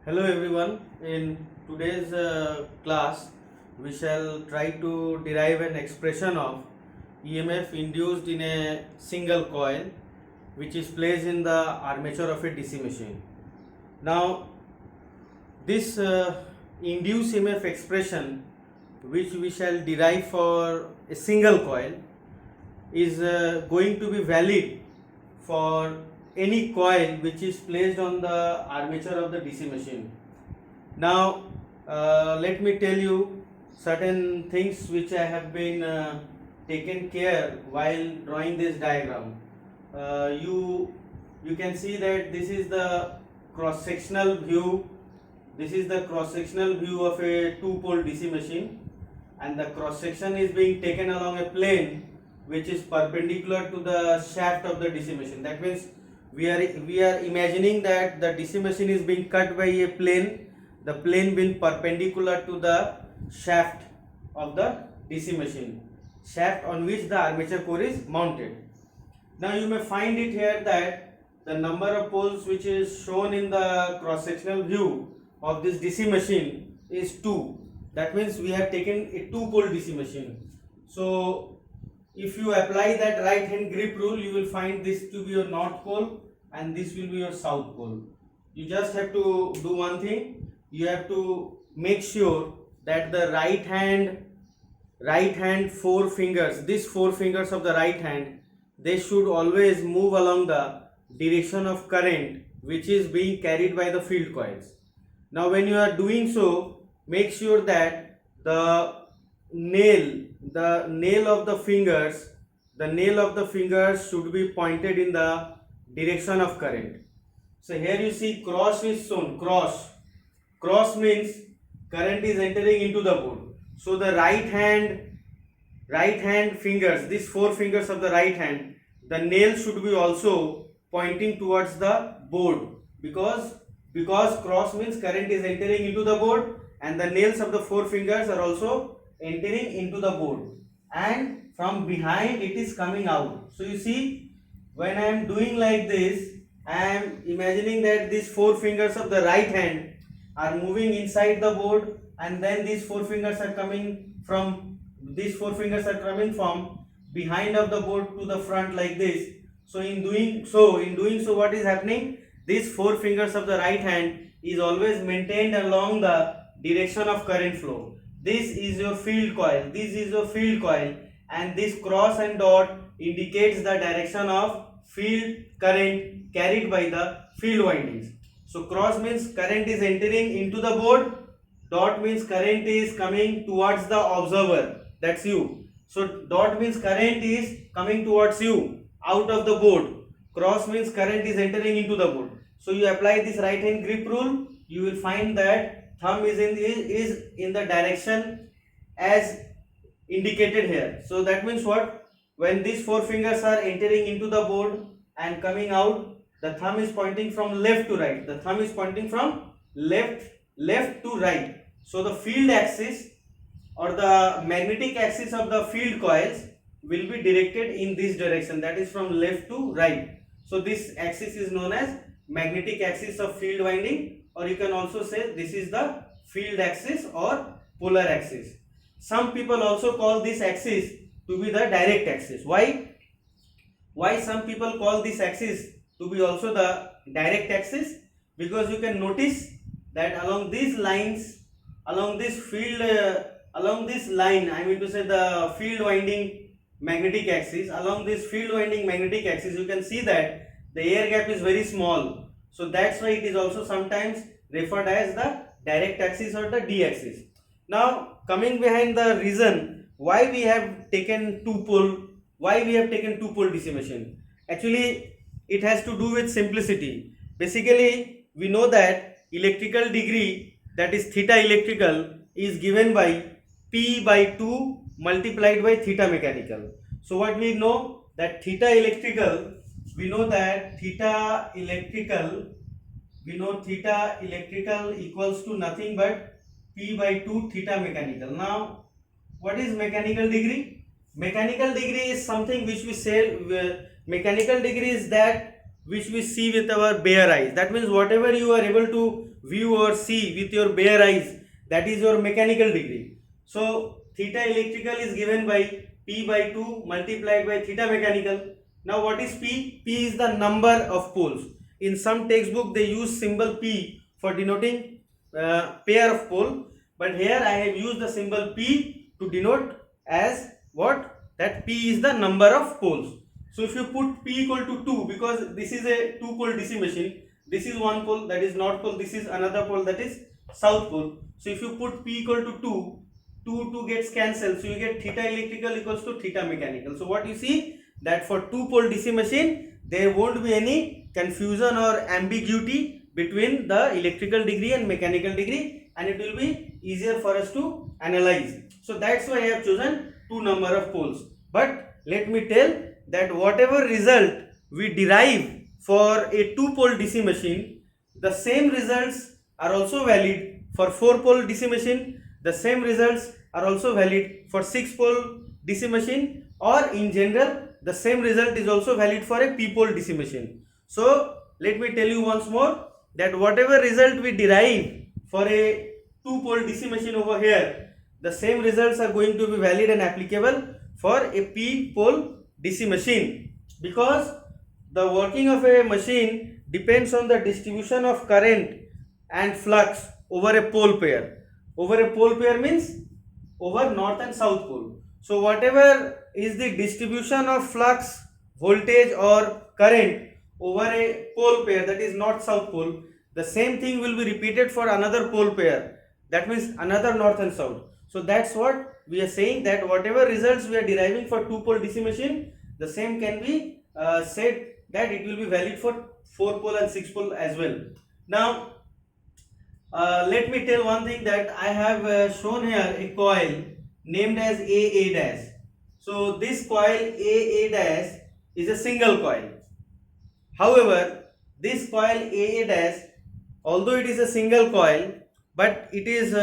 Hello everyone. In today's class, we shall try to derive an expression of EMF induced in a single coil which is placed in the armature of a DC machine. Now, this induced EMF expression which we shall derive for a single coil is going to be valid for any coil which is placed on the armature of the DC machine. Now let me tell you certain things which I have been taken care while drawing this diagram. You can see that this is the cross sectional view. This is the cross sectional view of a two-pole DC machine, and the cross section is being taken along a plane which is perpendicular to the shaft of the DC machine. That means we are imagining that the DC machine is being cut by a plane, the plane being perpendicular to the shaft of the DC machine, shaft on which the armature core is mounted. Now you may find it here that the number of poles which is shown in the cross sectional view of this DC machine is 2. That means we have taken a two-pole DC machine. So if you apply that right hand grip rule, you will find this to be your north pole and this will be your south pole. You just have to do one thing. You have to make sure that the right hand four fingers, these four fingers of the right hand, they should always move along the direction of current which is being carried by the field coils. Now when you are doing so, make sure that the nail of the fingers should be pointed in the direction of current. So here you see cross is shown. Cross means current is entering into the board. So the right hand fingers, these four fingers of the right hand, the nail should be also pointing towards the board, because cross means current is entering into the board and the nails of the four fingers are also entering into the board, and from behind it is coming out. So you see, when I am doing like this, I am imagining that these four fingers of the right hand are moving inside the board, and then these four fingers are coming from behind of the board to the front like this. So in doing so what is happening, these four fingers of the right hand is always maintained along the direction of current flow. This is your field coil, and this cross and dot indicates the direction of field current carried by the field windings. So cross means current is entering into the board, dot means current is coming towards the observer, that's you. So dot means current is coming towards you out of the board, cross means current is entering into the board. So you apply this right hand grip rule, you will find that thumb is in the direction as indicated here. So that means what? When these four fingers are entering into the board and coming out, the thumb is pointing from left to right. The thumb is pointing from left to right. So the field axis or the magnetic axis of the field coils will be directed in this direction, that is from left to right. So this axis is known as magnetic axis of field winding, or you can also say this is the field axis or polar axis. Some people also call this axis to be the direct axis. Why some people call this axis to be also the direct axis? Because you can notice that along these lines, along this line, I mean to say the field winding magnetic axis, along this field winding magnetic axis, you can see that the air gap is very small. So that's why it is also sometimes referred as the direct axis or the D axis. Now coming behind the reason why we have taken two-pole DC machine. Actually it has to do with simplicity. Basically we know that electrical degree, that is theta electrical, is given by P by 2 multiplied by theta mechanical. So what we know, that theta electrical equals to nothing but P by 2 theta mechanical. Now what is mechanical degree? Mechanical degree is something which we say, mechanical degree is that which we see with our bare eyes. That means whatever you are able to view or see with your bare eyes, that is your mechanical degree. So theta electrical is given by P by 2 multiplied by theta mechanical. Now what is P? P is the number of poles. In some textbook they use symbol P for denoting pair of pole, but here I have used the symbol P to denote as what? That P is the number of poles. So if you put P equal to 2, because this is a 2 pole DC machine, this is one pole, that is north pole, this is another pole, that is south pole. So if you put P equal to 2, 2 gets cancelled, so you get theta electrical equals to theta mechanical. So what you see, that for 2 pole DC machine there won't be any confusion or ambiguity between the electrical degree and mechanical degree, and it will be easier for us to analyze. So that's why I have chosen 2 number of poles. But let me tell that whatever result we derive for a 2 pole DC machine, the same results are also valid for 4 pole DC machine, the same results are also valid for 6 pole DC machine, or in general the same result is also valid for a p pole DC machine. So let me tell you once more that whatever result we derive for a 2 pole DC machine over here, the same results are going to be valid and applicable for a p pole DC machine, because the working of a machine depends on the distribution of current and flux over a pole pair. Over a pole pair means over north and south pole. So whatever is the distribution of flux, voltage or current over a pole pair, that is north south pole, the same thing will be repeated for another pole pair, that means another north and south. So that's what we are saying, that whatever results we are deriving for 2 pole DC machine, the same can be said that it will be valid for 4 pole and 6 pole as well. Now let me tell one thing, that I have shown here a coil named as AA dash. So this coil AA dash is a single coil. However, this coil AA dash, although it is a single coil, but it is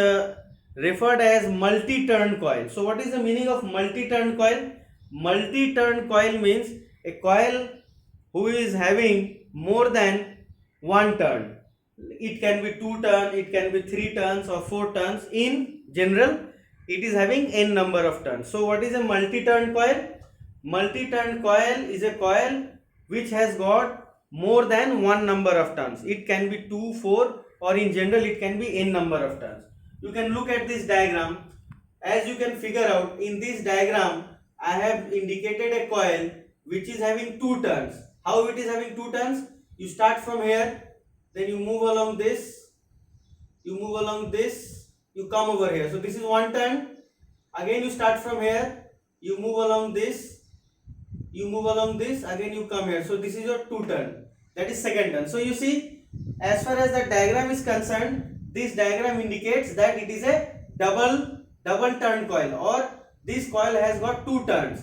referred as multi-turn coil. So what is the meaning of multi-turn coil? Multi-turn coil means a coil who is having more than one turn. It can be 2 turns, it can be 3 turns or 4 turns. In general, it is having n number of turns. So what is a multi-turn coil? Multi-turn coil is a coil which has got more than one number of turns. It can be 2, 4, or in general it can be n number of turns. You can look at this diagram. As you can figure out, in this diagram I have indicated a coil which is having 2 turns. How it is having 2 turns? You start from here, then you move along this, you move along this, you come over here. So this is 1 turn. Again you start from here, you move along this, you move along this, again you come here. So this is your 2 turn, that is second turn. So you see, as far as the diagram is concerned, this diagram indicates that it is a double turn coil, or this coil has got 2 turns,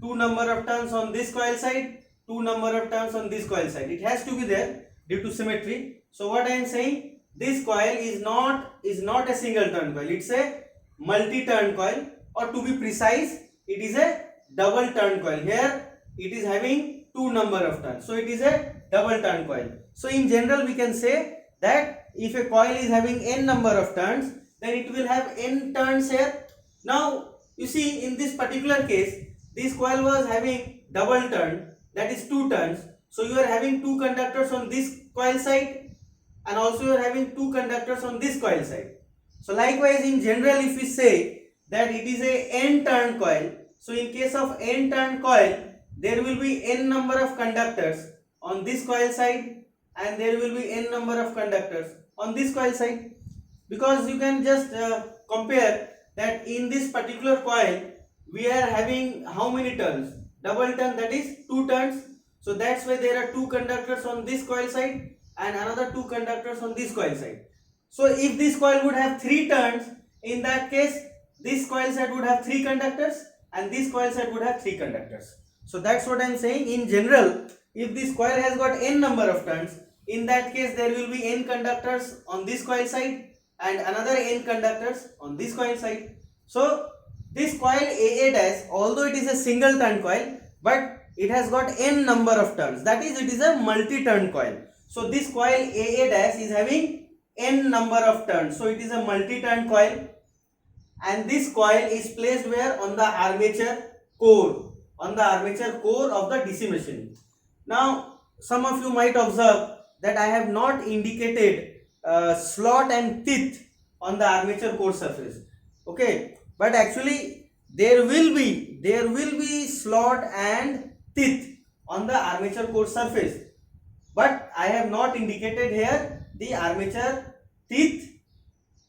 2 number of turns on this coil side, 2 number of turns on this coil side. It has to be there due to symmetry. So what I am saying, this coil is not a single turn coil, it's a multi-turn coil, or to be precise, it is a double turn coil. Here it is having 2 number of turns, so it is a double turn coil. So in general we can say that if a coil is having n number of turns, then it will have n turns here. Now you see, in this particular case, this coil was having double turn, that is 2 turns. So you are having 2 conductors on this coil side, and also you are having 2 conductors on this coil side. So likewise, in general, if we say that it is a n turn coil, so in case of n turn coil, there will be n number of conductors on this coil side, and there will be n number of conductors on this coil side, because you can just compare that in this particular coil we are having how many turns? Double turn, that is 2 turns. So that's why there are 2 conductors on this coil side and another 2 conductors on this coil side. So if this coil would have 3 turns, in that case this coil side would have 3 conductors and this coil side would have 3 conductors. So that's what I am saying. In general, if this coil has got n number of turns, in that case there will be n conductors on this coil side and another n conductors on this coil side. So this coil AA dash, although it is a single turn coil, but it has got n number of turns. That is, it is a multi-turn coil. So this coil AA dash is having n number of turns. So it is a multi-turn coil, and this coil is placed where? On the armature core, on the armature core of the DC machine. Now some of you might observe that I have not indicated slot and teeth on the armature core surface. Okay, but actually there will be slot and teeth on the armature core surface, but I have not indicated here the armature teeth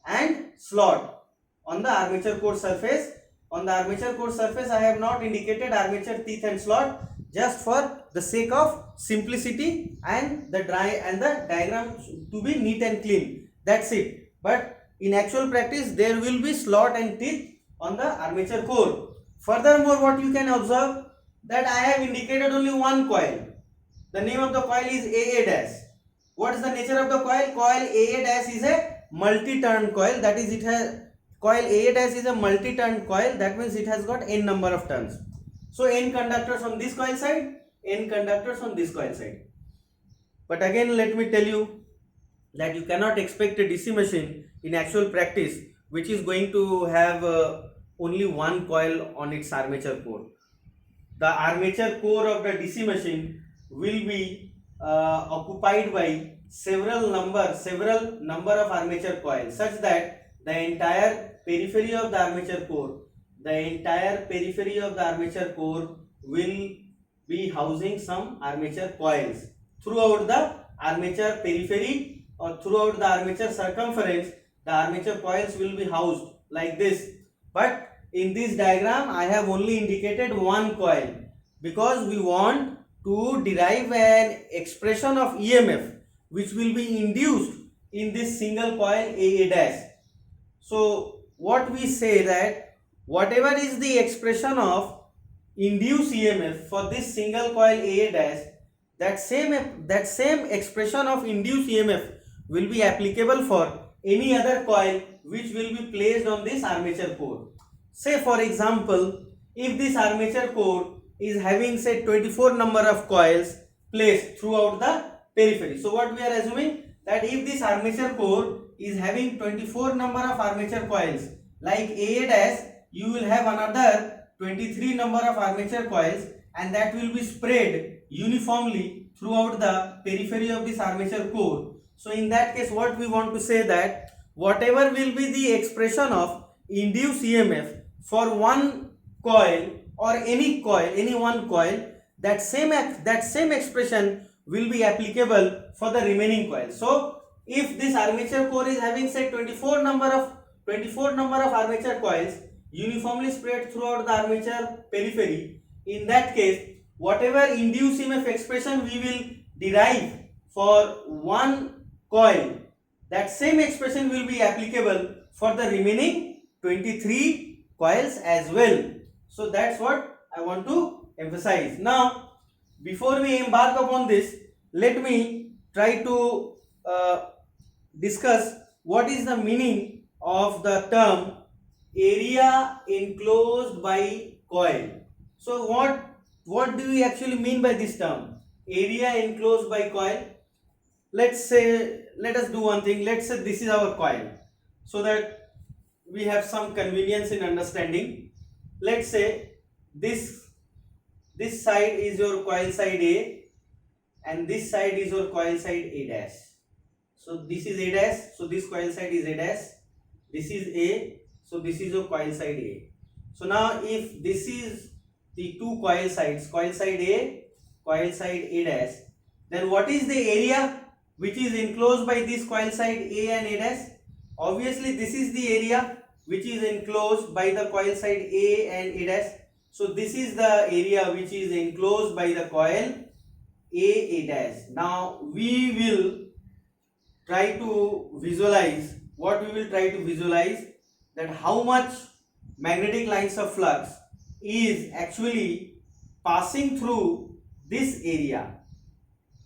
and slot on the armature core surface. On the armature core surface I have not indicated armature teeth and slot, just for the sake of simplicity and the diagram to be neat and clean. That's it. But in actual practice there will be slot and teeth on the armature core. Furthermore, what you can observe, that I have indicated only one coil. The name of the coil is AA dash. What is the nature of the coil? Coil AA dash is a multi-turn coil. That is, it has coil AA dash is a multi-turn coil. That means it has got n number of turns. So n conductors on this coil side, n conductors on this coil side. But again, let me tell you that you cannot expect a DC machine in actual practice which is going to have only one coil on its armature core. The armature core of the DC machine will be occupied by several number of armature coils, such that the entire periphery of the armature core, will be housing some armature coils. Throughout the armature periphery or throughout the armature circumference, the armature coils will be housed like this. But in this diagram I have only indicated one coil, because we want to derive an expression of EMF which will be induced in this single coil AA dash. So what we say, that whatever is the expression of induced EMF for this single coil AA dash, that same expression of induced EMF will be applicable for any other coil which will be placed on this armature core. Say for example, if this armature core is having say 24 number of coils placed throughout the periphery. So what we are assuming, that if this armature core is having 24 number of armature coils, like AA dash, you will have another 23 number of armature coils, and that will be spread uniformly throughout the periphery of this armature core. So in that case, what we want to say, that whatever will be the expression of induced EMF for one coil or any one coil, that same expression will be applicable for the remaining coils. So if this armature core is having say 24 number of armature coils uniformly spread throughout the armature periphery, in that case whatever induced EMF expression we will derive for one coil, that same expression will be applicable for the remaining 23 coils as well. So that's what I want to emphasize. Now, before we embark upon this, let me try to discuss what is the meaning of the term area enclosed by coil. So what do we actually mean by this term, area enclosed by coil? Let us do one thing. Let's say this is our coil, so that we have some convenience in understanding. Let's say this side is your coil side A, and this side is your coil side A dash. So this is A dash, so this coil side is A dash. This is A, so this is your coil side A. So now if this is the two coil sides, coil side A, coil side A dash, then what is the area which is enclosed by this coil side A and A dash? Obviously this is the area which is enclosed by the coil side A and A dash. So this is the area which is enclosed by the coil A dash. Now we will try to visualize, that how much magnetic lines of flux is actually passing through this area.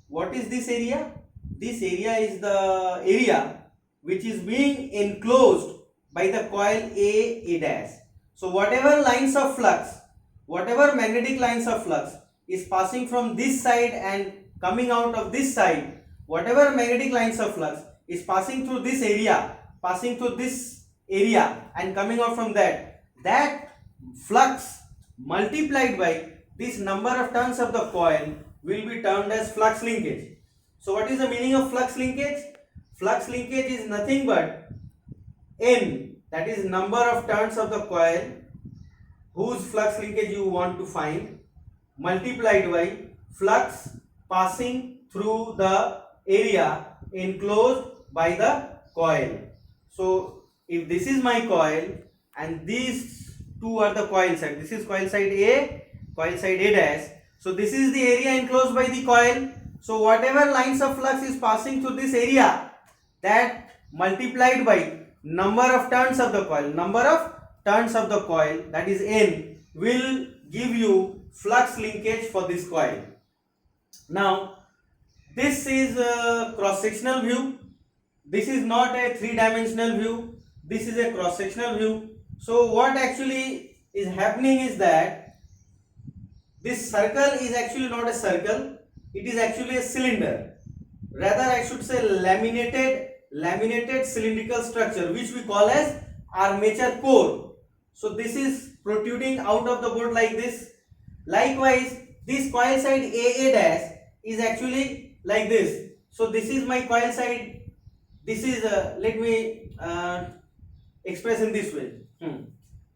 What is this area? This area is the area which is being enclosed by the coil A dash. So whatever lines of flux, whatever magnetic lines of flux is passing from this side and coming out of this side, whatever magnetic lines of flux is passing through this area, and coming out from that flux multiplied by this number of turns of the coil will be termed as flux linkage. So what is the meaning of flux linkage? Flux linkage is nothing but N, that is number of turns of the coil whose flux linkage you want to find, multiplied by flux passing through the area enclosed by the coil. So if this is my coil and these two are the coil side, this is coil side A, coil side A dash. So this is the area enclosed by the coil. So whatever lines of flux is passing through this area, that multiplied by number of turns of the coil, that is N, will give you flux linkage for this coil. Now this is a cross-sectional view. This is not a three-dimensional view. This is a cross-sectional view. So what actually is happening is that this circle is actually not a circle. It is actually a cylinder. Rather, I should say laminated cylindrical structure, which we call as armature core. So this is protruding out of the board like this. Likewise, this coil side AA dash is actually like this. So this is my coil side. This is let me express in this way.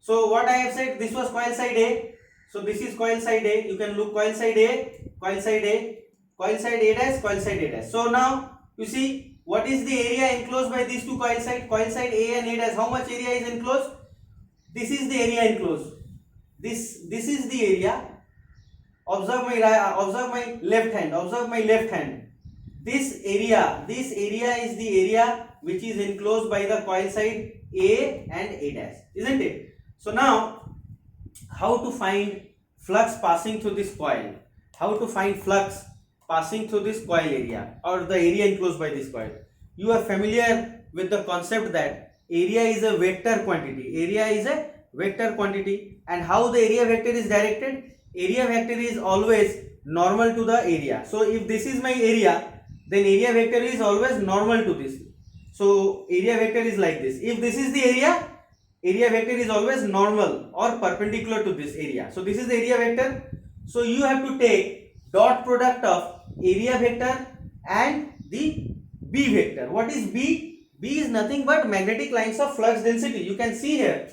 So what I have said, this was coil side A. So this is coil side A. You can look coil side A, coil side A, coil side A dash, coil side A dash. So now you see what is the area enclosed by these two coil side A and A dash. How much area is enclosed? This is the area enclosed. This is the area. Observe my left hand. This area is the area which is enclosed by the coil side A and A dash, isn't it? So now, how to find flux passing through this coil? How to find flux passing through this coil area or the area enclosed by this coil? You are familiar with the concept that area is a vector quantity. And how the area vector is directed? Area vector is always normal to the area. So if this is my area, then area vector is always normal to this. So area vector is like this. If this is the area vector is always normal or perpendicular to this area. So this is the area vector. So you have to take dot product of area vector and the B vector. What is B? B is nothing but magnetic lines of flux density. You can see here,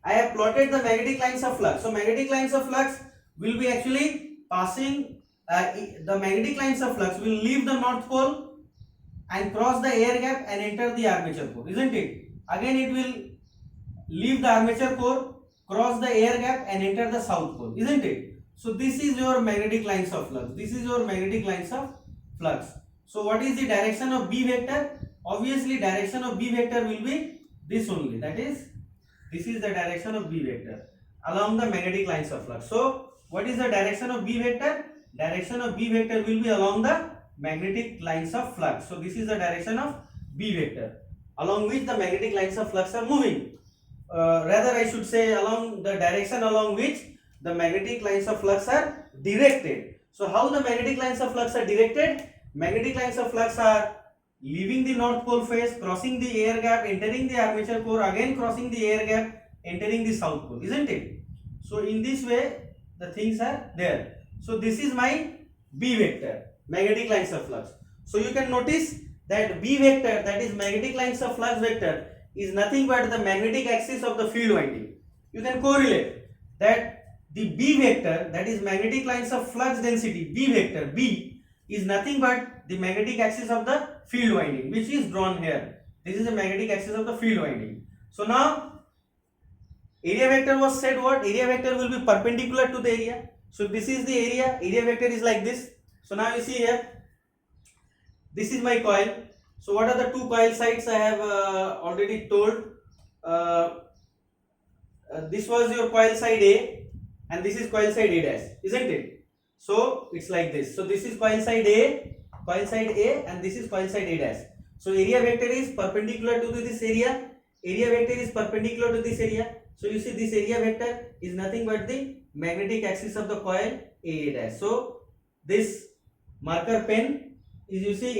I have plotted the magnetic lines of flux. So magnetic lines of flux will be actually passing, the magnetic lines of flux will leave the north pole and cross the air gap and enter the armature core, isn't it? Again it will leave the armature core, cross the air gap and enter the south pole, isn't it? So this is your magnetic lines of flux. So what is the direction of B vector? Obviously direction of B vector will be this only, that is, this is the direction of B vector along the magnetic lines of flux. So what is the direction of B vector? Direction of B vector will be along the magnetic lines of flux. So this is the direction of B vector along which the magnetic lines of flux are moving. Rather I should say along the direction along which the magnetic lines of flux are directed. So how the magnetic lines of flux are directed? Magnetic lines of flux are leaving the north pole phase, crossing the air gap, entering the armature core, again crossing the air gap, entering the south pole, isn't it? So in this way the things are there. So this is my B vector, magnetic lines of flux. So you can notice that B vector, that is magnetic lines of flux vector, is nothing but the magnetic axis of the field winding. You can correlate that the B vector, that is magnetic lines of flux density, B vector, B, is nothing but the magnetic axis of the field winding, which is drawn here. This is the magnetic axis of the field winding. So now area vector was said what? Area vector will be perpendicular to the area. So this is the area vector is like this. So now you see here, this is my coil. So what are the two coil sides I have already told. This was your coil side A and this is coil side A dash, isn't it? So it's like this. So this is coil side A and this is coil side A dash. So area vector is perpendicular to this area vector is perpendicular to this area. So you see this area vector is nothing but the magnetic axis of the coil AA dash. So this marker pen is, you see,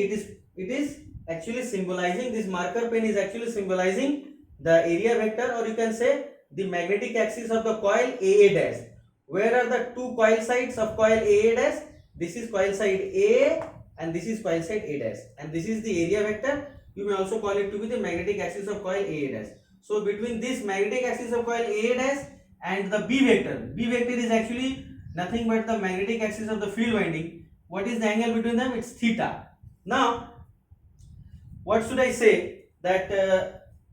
it is actually symbolizing, this marker pen is actually symbolizing the area vector, or you can say the magnetic axis of the coil AA dash. Where are the two coil sides of coil AA dash? This is coil side A and this is coil side A dash, and this is the area vector. You may also call it to be the magnetic axis of coil AA dash. So between this magnetic axis of coil AA dash and the B vector is actually nothing but the magnetic axis of the field winding. What is the angle between them? It's theta. Now what should I say, that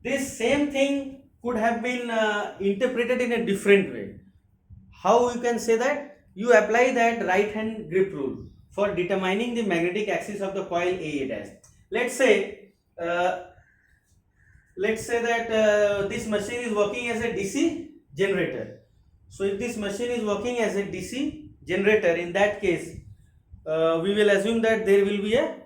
this same thing could have been interpreted in a different way. How you can say that? You apply that right hand grip rule for determining the magnetic axis of the coil AA dash. Let's say that this machine is working as a DC generator. So if this machine is working as a DC generator, in that case we will assume that there will be a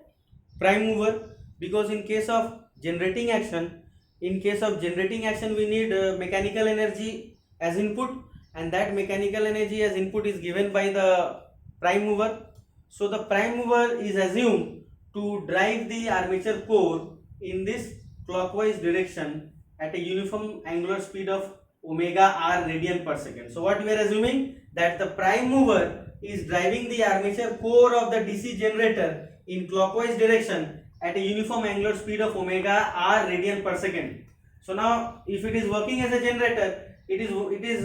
prime mover, because in case of generating action we need mechanical energy as input, and that mechanical energy as input is given by the prime mover. So the prime mover is assumed to drive the armature core in this clockwise direction at a uniform angular speed of omega r radian per second. So what we are assuming, that the prime mover is driving the armature core of the DC generator in clockwise direction at a uniform angular speed of omega r radian per second. So now if it is working as a generator, it is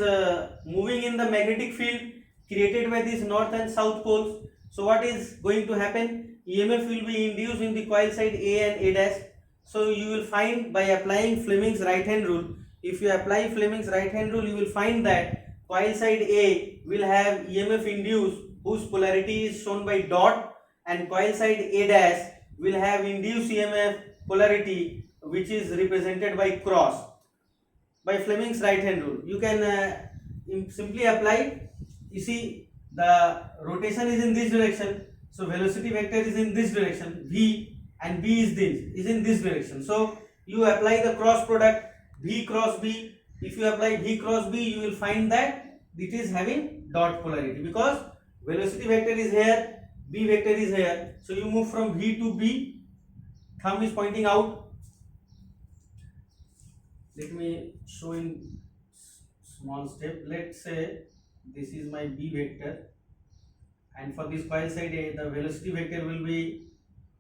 moving in the magnetic field created by these north and south poles. So what is going to happen? EMF will be induced in the coil side A and A dash. So you will find, by applying Fleming's right hand rule, if you apply Fleming's right hand rule, you will find that coil side A will have EMF induced whose polarity is shown by dot, and coil side A dash will have induced EMF polarity which is represented by cross. By Fleming's right hand rule, you can simply apply. You see, the rotation is in this direction, so velocity vector is in this direction, V, and B is in this direction. So you apply the cross product V cross B. If you apply V cross B, you will find that it is having dot polarity, because velocity vector is here, B vector is here. So you move from V to B, thumb is pointing out. Let me show in small step. Let's say this is my B vector, and for this coil side A, the velocity vector will be,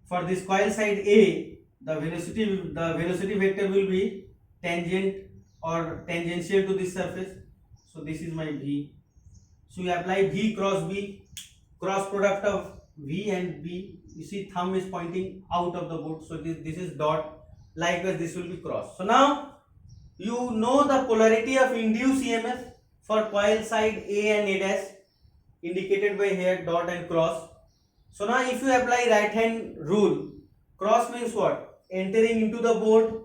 for this coil side A, the velocity vector will be tangent or tangential to this surface. So this is my V. So you apply V cross B, cross product of V and B. You see, thumb is pointing out of the board, so this is dot. Likewise, this will be cross. So now you know the polarity of induced EMF for coil side A and A dash, indicated by here dot and cross. So now if you apply right hand rule, cross means what? Entering into the board,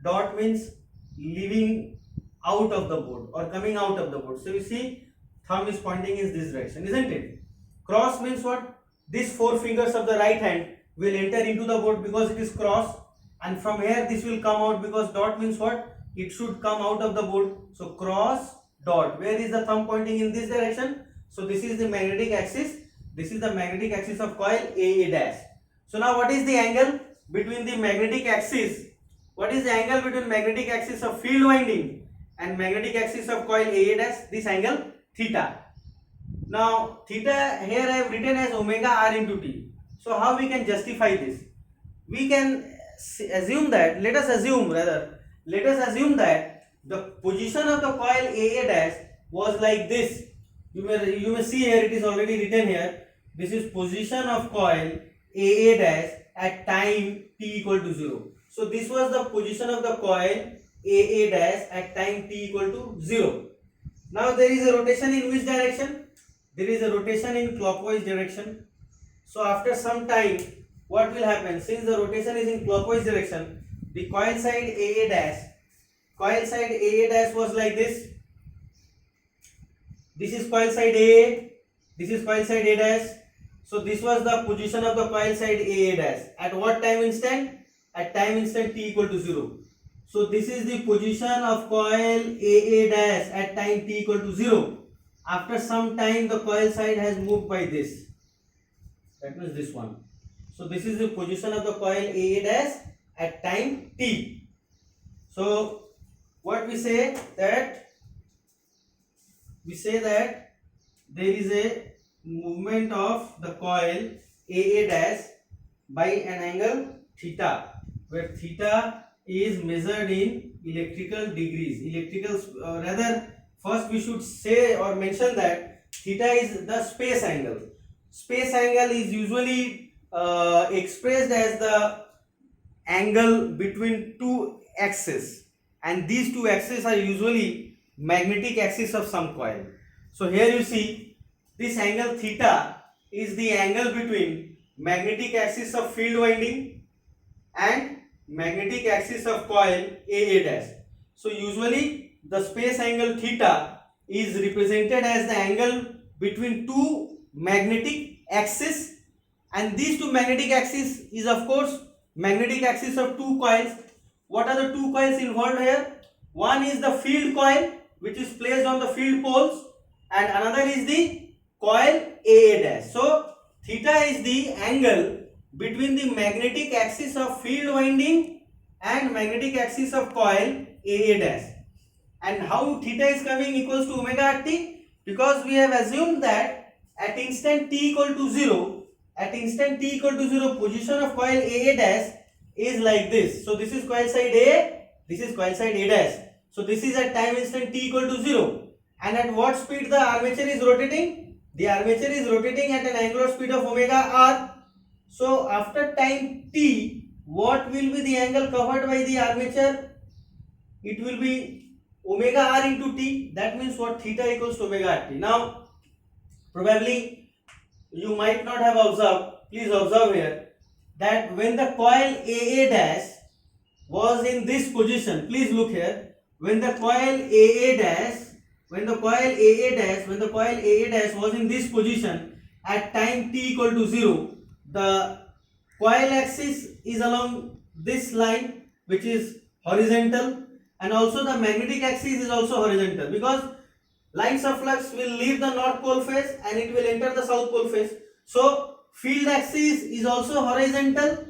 dot means leaving out of the board or coming out of the board. So you see, thumb is pointing in this direction, isn't it? Cross means what? These four fingers of the right hand will enter into the board because it is cross, and from here this will come out, because dot means what? It should come out of the board. So cross dot. Where is the thumb pointing? In this direction. So this is the magnetic axis. This is the magnetic axis of coil AA dash. So now what is the angle between the magnetic axis? What is the angle between magnetic axis of field winding and magnetic axis of coil AA dash? This angle theta. Now theta here I have written as omega r into T. So how we can justify this? We can assume that, let us assume that the position of the coil AA dash was like this. You may see here, it is already written here. This is position of coil AA dash at time t equal to 0. So this was the position of the coil AA dash at time t equal to 0. Now there is a rotation in which direction? There is a rotation in clockwise direction. So after some time, what will happen? Since the rotation is in clockwise direction, the coil side AA dash was like this. This is coil side A, this is coil side A dash. So this was the position of the coil side AA dash. At what time instant? At time instant t equal to 0. So this is the position of coil AA dash at time t equal to 0. after some time the coil side has moved by this. That means this one. So this is the position of the coil AA dash at time t. So what we say that there is a movement of the coil AA dash by an angle theta, where theta is measured in electrical degrees. Rather, first we should say or mention that theta is the space angle. Space angle is usually expressed as the angle between two axes, and these two axes are usually magnetic axis of some coil. So here you see this angle theta is the angle between magnetic axis of field winding and magnetic axis of coil AA dash. So usually the space angle theta is represented as the angle between two magnetic axes, and these two magnetic axis is of course magnetic axis of two coils. What are the two coils involved here? One is the field coil, which is placed on the field poles, and another is the coil AA dash. So theta is the angle between the magnetic axis of field winding and magnetic axis of coil AA dash. And how theta is coming equals to omega RT? Because we have assumed that at instant t equal to 0, position of coil AA dash is like this. So this is coil side A, this is coil side A dash. So this is at time instant t equal to 0. And at what speed the armature is rotating? The armature is rotating at an angular speed of omega r. So after time t, what will be the angle covered by the armature? It will be omega r into t. That means what? Theta equals to omega t. Now probably you might not have observed, please observe here, that when the coil AA dash was in this position, please look here, when the coil AA dash was in this position at time t equal to 0, the coil axis is along this line, which is horizontal, and also the magnetic axis is also horizontal, because lines of flux will leave the north pole face and it will enter the south pole face. So field axis is also horizontal,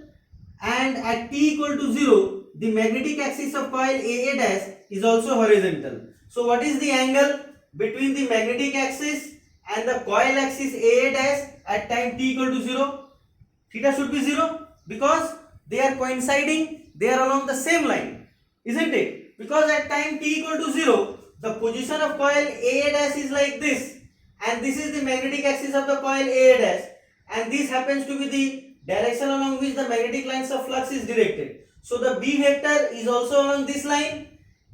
and at t equal to 0, the magnetic axis of coil AA dash is also horizontal. So what is the angle between the magnetic axis and the coil axis AA dash at time t equal to 0? Theta should be 0, because they are coinciding, they are along the same line, isn't it? Because at time t equal to 0, the position of coil AA dash is like this, and this is the magnetic axis of the coil AA dash, and this happens to be the direction along which the magnetic lines of flux is directed. So the B vector is also along this line,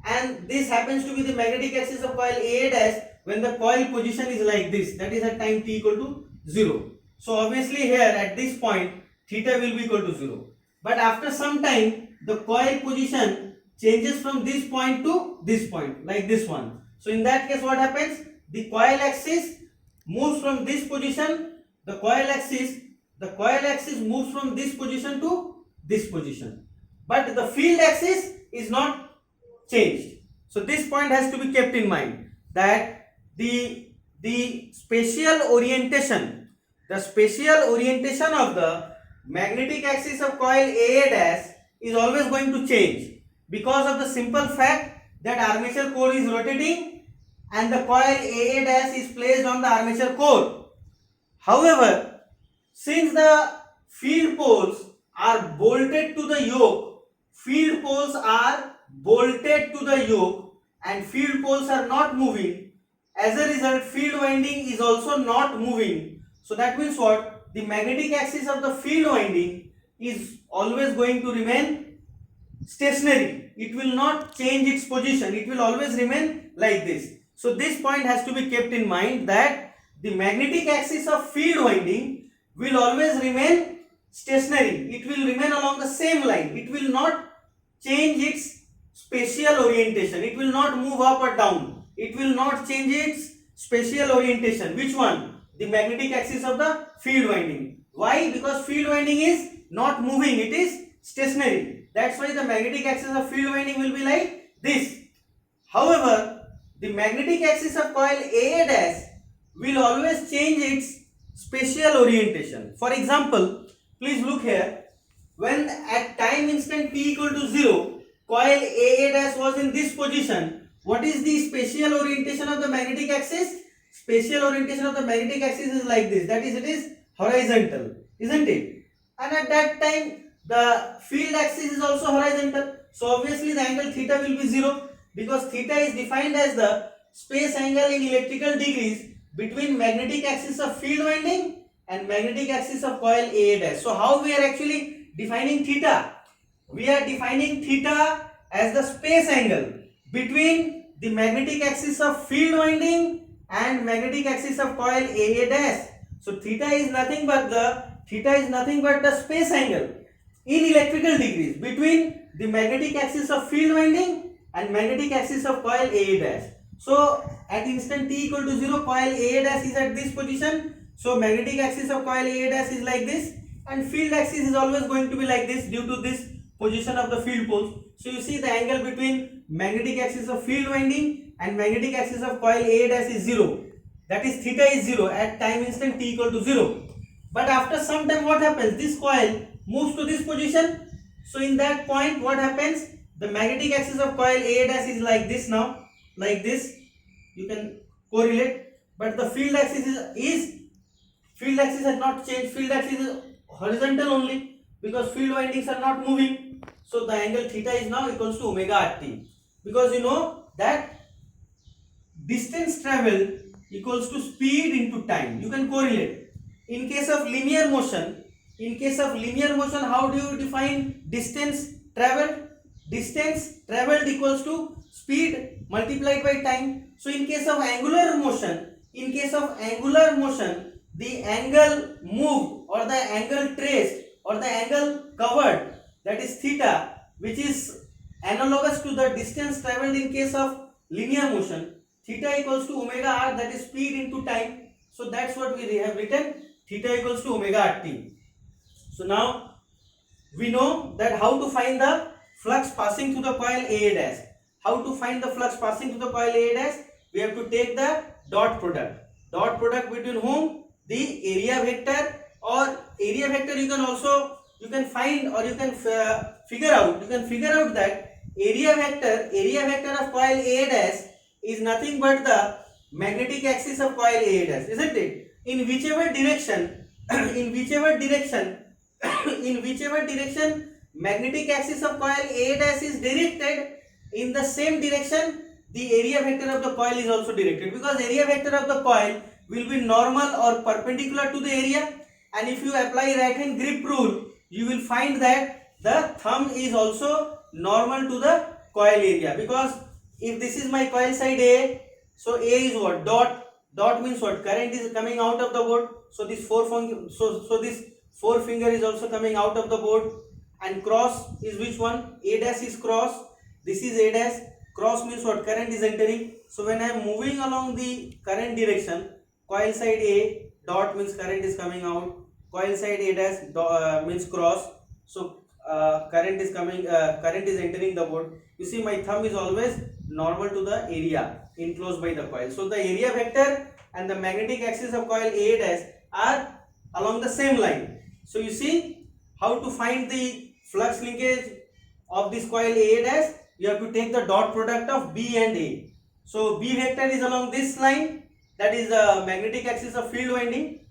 and this happens to be the magnetic axis of coil AA dash when the coil position is like this, that is at time t equal to 0. So obviously here at this point theta will be equal to 0. But after some time the coil position changes from this point to this point, like this one. So in that case what happens? The coil axis moves from this position, the coil axis moves from this position to this position. But the field axis is not changed. So this point has to be kept in mind, that the spatial orientation of the magnetic axis of coil AA dash is always going to change, because of the simple fact that armature core is rotating and the coil AA dash is placed on the armature core. However, since the field poles are bolted to the yoke, and field poles are not moving, as a result field winding is also not moving. So that means what? The magnetic axis of the field winding is always going to remain stationary. It will not change its position. It will always remain like this. So this point has to be kept in mind, that the magnetic axis of field winding will always remain stationary. It will remain along the same line. It will not change its spatial orientation. It will not move up or down. It will not change its spatial orientation. Which one? The magnetic axis of the field winding. Why? Because field winding is not moving. It is stationary. That's why the magnetic axis of field winding will be like this. However, the magnetic axis of coil AA dash will always change its spatial orientation. For example, please look here. When at time instant t equal to 0, coil AA dash was in this position. What is the spatial orientation of the magnetic axis? Spatial orientation of the magnetic axis is like this. That is, it is horizontal, isn't it? And at that time, the field axis is also horizontal. So obviously the angle theta will be 0, because theta is defined as the space angle in electrical degrees between magnetic axis of field winding and magnetic axis of coil AA dash. So how we are actually defining theta? We are defining theta as the space angle between the magnetic axis of field winding and magnetic axis of coil AA dash. So theta is nothing but the space angle in electrical degrees between the magnetic axis of field winding and magnetic axis of coil AA dash. So at instant t equal to 0, coil AA dash is at this position. So magnetic axis of coil AA dash is like this, and field axis is always going to be like this due to this position of the field poles. So you see the angle between magnetic axis of field winding and magnetic axis of coil AA dash is 0. That is, theta is 0 at time instant t equal to 0. But after some time, what happens? This coil moves to this position. So in that point, what happens? The magnetic axis of coil AA dash is like this now, like this. You can correlate. But the field axis field axis has not changed. Field axis is horizontal only, because field windings are not moving. So the angle theta is now equals to omega RT, because you know that distance traveled equals to speed into time. You can correlate. In case of linear motion, how do you define distance traveled? Distance traveled equals to speed multiplied by time. So in case of angular motion, the angle moved or the angle traced or the angle covered, that is theta, which is analogous to the distance traveled in case of linear motion. Theta equals to omega r, that is speed into time. So that's what we have written, theta equals to omega rt. So now we know that how to find the flux passing through the coil AA dash. How to find the flux passing through the coil AA dash? We have to take the dot product. Dot product between whom? The area vector, or area vector you can find, or you can figure out that area vector of coil AA dash is nothing but the magnetic axis of coil AA dash, isn't it? In whichever direction magnetic axis of coil AA dash is directed, in the same direction the area vector of the coil is also directed, because area vector of the coil will be normal or perpendicular to the area. And if you apply right hand grip rule, you will find that the thumb is also normal to the coil area, because if this is my coil side A, so A is what? Dot means what? Current is coming out of the board. So this four finger is also coming out of the board. And cross is which one? A dash is cross. This is A dash. Cross means what? Current is entering. So when I am moving along the current direction, coil side A, dot means current is coming out. Coil side A dash means cross. So current is entering the board. You see, my thumb is always normal to the area enclosed by the coil. So the area vector and the magnetic axis of coil A dash are along the same line. So you see how to find the flux linkage of this coil A dash. You have to take the dot product of B and A. So B vector is along this line, that is the magnetic axis of field winding.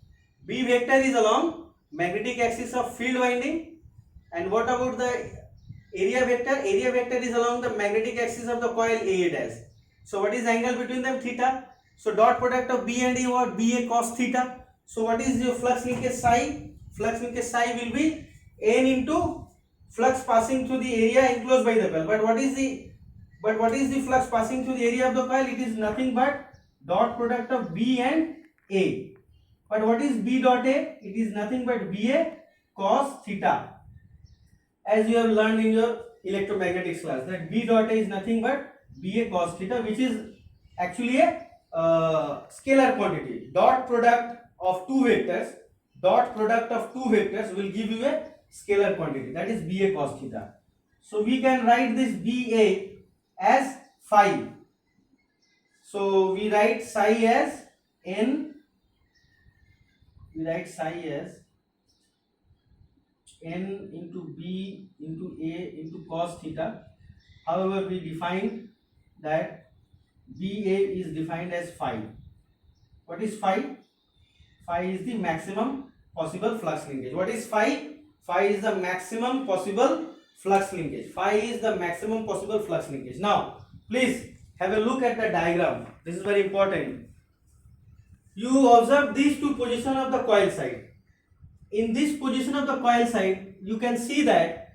B vector is along magnetic axis of field winding. And what about the area vector? Area vector is along the magnetic axis of the coil A dash. So what is the angle between them? Theta. So dot product of B and A, what? BA cos theta. So what is your flux linkage psi? Flux linkage psi will be N into flux passing through the area enclosed by the coil. But what is the flux passing through the area of the coil? It is nothing but dot product of B and A. But what is B dot A? It is nothing but BA cos theta. As you have learned in your electromagnetics class, that B dot A is nothing but BA cos theta, which is actually a scalar quantity. Dot product of two vectors will give you a scalar quantity, that is BA cos theta. So we can write this BA as phi. So we write psi as N we write psi as n into b into a into cos theta. However, we define that BA is defined as phi. What is phi? Phi is the maximum possible flux linkage. What is phi? Phi is the maximum possible flux linkage. Phi is the maximum possible flux linkage. Now, please have a look at the diagram. This is very important. You observe these two positions of the coil side. In this position of the coil side, you can see that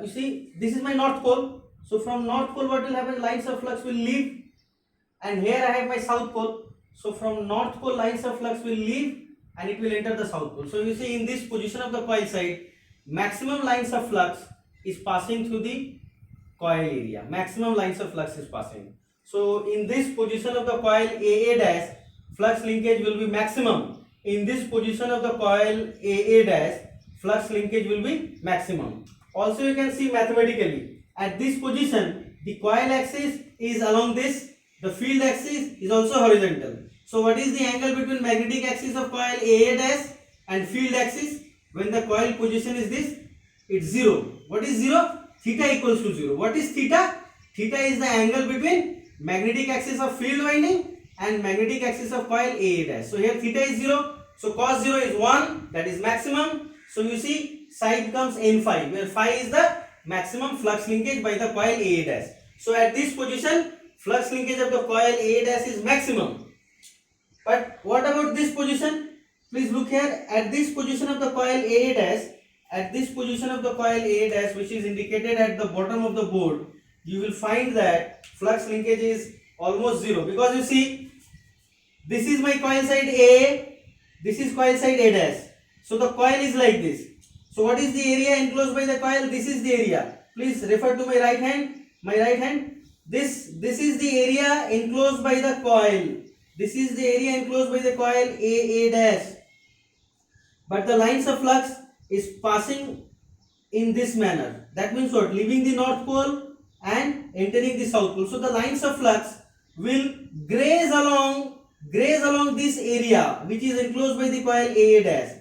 you see this is my north pole. So from north pole what will happen? Lines of flux will leave, and here I have my south pole. So from north pole lines of flux will leave and it will enter the south pole. So you see in this position of the coil side, maximum lines of flux is passing through the coil area. Maximum lines of flux is passing. So in this position of the coil AA dash, flux linkage will be maximum. In this position of the coil AA dash, flux linkage will be maximum. Also you can see mathematically, at this position the coil axis is along this, the field axis is also horizontal. So what is the angle between magnetic axis of coil AA dash and field axis? When the coil position is this, it's 0. What is 0? Theta equals to 0. What is theta? Theta is the angle between magnetic axis of field winding and magnetic axis of coil AA dash. So here theta is 0. So cos 0 is 1, that is maximum. So you see psi becomes n phi, where phi is the maximum flux linkage by the coil AA dash. So at this position, flux linkage of the coil AA dash is maximum. But what about this position? Please look here. At this position of the coil AA dash, which is indicated at the bottom of the board, you will find that flux linkage is almost 0, because you see this is my coil side A, this is coil side A dash. So the coil is like this. So what is the area enclosed by the coil? This is the area. Please refer to my right hand. This is the area enclosed by the coil. This is the area enclosed by the coil AA dash. But the lines of flux is passing in this manner. That means what? Leaving the north pole and entering the south pole. So the lines of flux will graze along this area which is enclosed by the coil AA dash.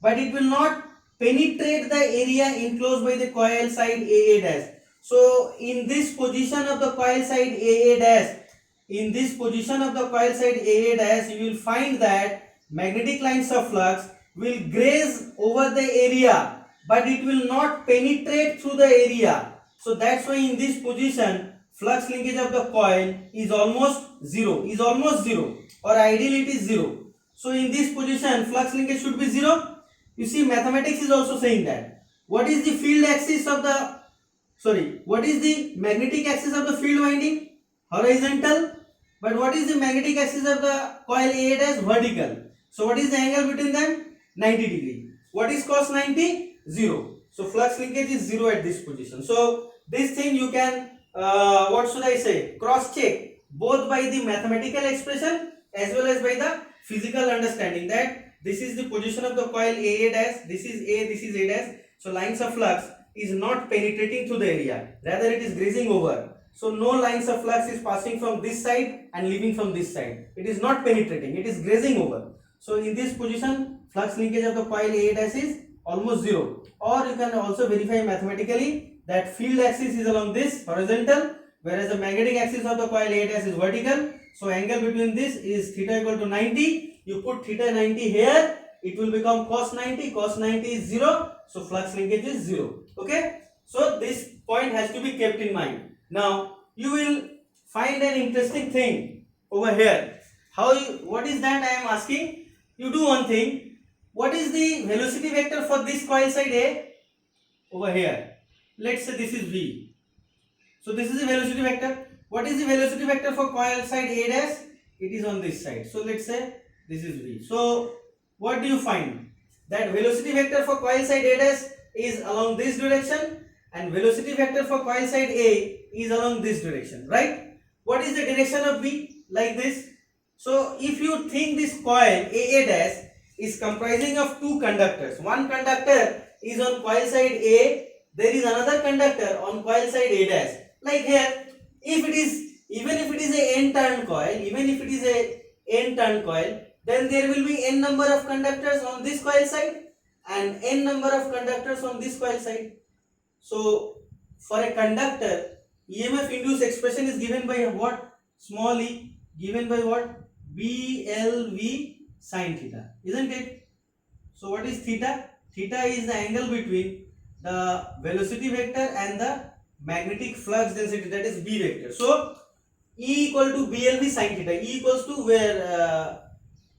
But it will not penetrate the area enclosed by the coil side AA dash. So in this position of the coil side AA dash, you will find that magnetic lines of flux will graze over the area, but it will not penetrate through the area. So that's why in this position, flux linkage of the coil is almost zero, or ideally it is 0. So in this position, flux linkage should be 0. You see, mathematics is also saying that. What is the magnetic axis of the field winding? Horizontal. But what is the magnetic axis of the coil AA dash? Vertical. So what is the angle between them? 90 degree. What is cos 90? 0. So flux linkage is 0 at this position. So this thing you can cross check both by the mathematical expression as well as by the physical understanding, that this is the position of the coil AA dash, this is A, this is A dash. So lines of flux is not penetrating through the area, rather it is grazing over. So no lines of flux is passing from this side and leaving from this side. It is not penetrating, it is grazing over. So in this position, flux linkage of the coil AA dash is almost 0. Or you can also verify mathematically that field axis is along this, horizontal, whereas the magnetic axis of the coil AA dash is vertical. So angle between this is theta equal to 90. You put theta 90 here, it will become cos 90. Cos 90 is 0. So flux linkage is 0. Okay. So this point has to be kept in mind. Now you will find an interesting thing over here. What is that I am asking? You do one thing. What is the velocity vector for this coil side A? Over here. Let's say this is V. So this is the velocity vector. What is the velocity vector for coil side A dash? It is on this side. So let's say this is V. So what do you find? That velocity vector for coil side A dash is along this direction, and velocity vector for coil side A is along this direction, right? What is the direction of V? Like this. So if you think this coil AA dash is comprising of two conductors. One conductor is on coil side A, there is another conductor on coil side A dash. Like here, even if it is a n-turn coil, even if it is a n turn coil, then there will be n number of conductors on this coil side and n number of conductors on this coil side. So for a conductor, EMF induced expression is given by what? Small e, given by what? BLV sin theta, isn't it? So what is theta? Theta is the angle between the velocity vector and the magnetic flux density, that is B vector. So E equal to BLV sin theta. E equals to where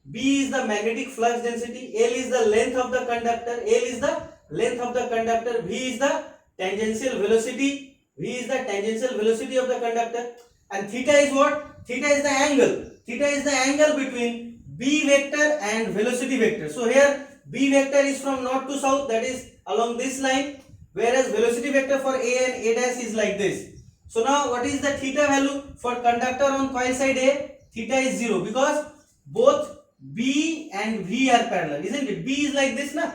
B is the magnetic flux density, L is the length of the conductor, L is the length of the conductor, V is the tangential velocity, V is the tangential velocity of the conductor, and theta is what? Theta is the angle. Theta is the angle between B vector and velocity vector. So here B vector is from north to south, that is along this line, whereas velocity vector for A and A dash is like this. So now what is the theta value for conductor on coil side A? Theta is 0 because both B and V are parallel, isn't it? B is like this, na?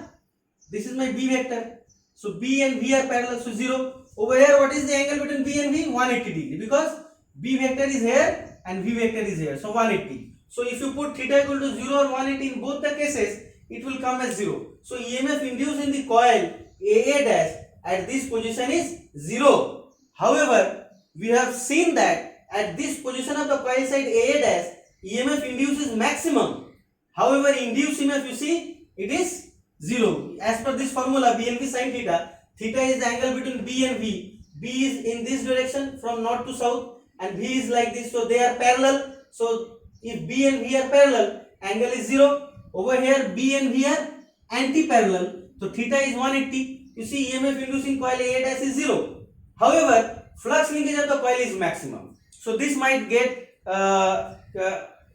This is my B vector. So B and V are parallel, so 0. Over here, what is the angle between B and V? 180 degree, because B vector is here and V vector is here, so 180. So if you put theta equal to 0 or 180 in both the cases, it will come as 0. So EMF induced in the coil AA dash at this position is 0. However, we have seen that at this position of the coil side AA dash, EMF induced is maximum. However, induced EMF, you see, it is 0. As per this formula, BLV sin theta, theta is the angle between B and V. B is in this direction from north to south and V is like this, so they are parallel. So if B and V are parallel, angle is 0. Over here, B and V are anti-parallel, so theta is 180. You see, EMF inducing coil A dash is 0. However, flux linkage of the coil is maximum. So this might get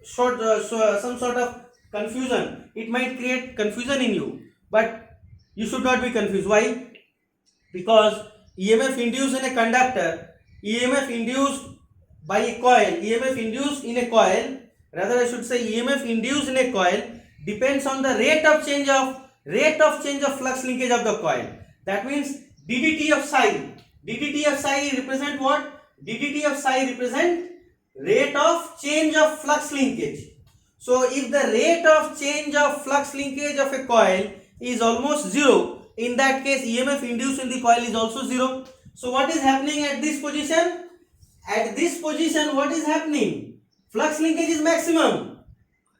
some sort of confusion. It might create confusion in you, but you should not be confused. Why? Because EMF induced in a conductor, EMF induced by a coil, EMF induced in a coil, rather I should say EMF induced in a coil depends on the rate of change of flux linkage of the coil. That means ddt of psi. ddt of psi represent what? ddt of psi represent rate of change of flux linkage. So if the rate of change of flux linkage of a coil is almost 0, in that case EMF induced in the coil is also 0. So what is happening at this position? At this position, what is happening? Flux linkage is maximum,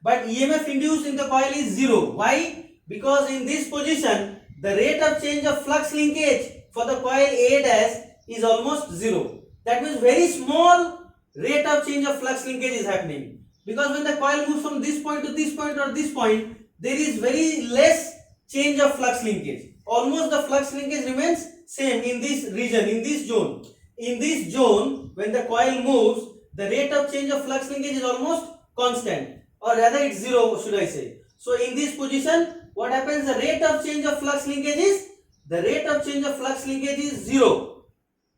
but EMF induced in the coil is 0. Why? Because in this position, the rate of change of flux linkage for the coil A dash is almost 0. That means very small rate of change of flux linkage is happening. Because when the coil moves from this point to this point or this point, there is very less change of flux linkage. Almost the flux linkage remains same in this region, in this zone. In this zone, when the coil moves, the rate of change of flux linkage is almost constant, or rather it's 0, should I say. So in this position, what happens? The rate of change of flux linkage is 0.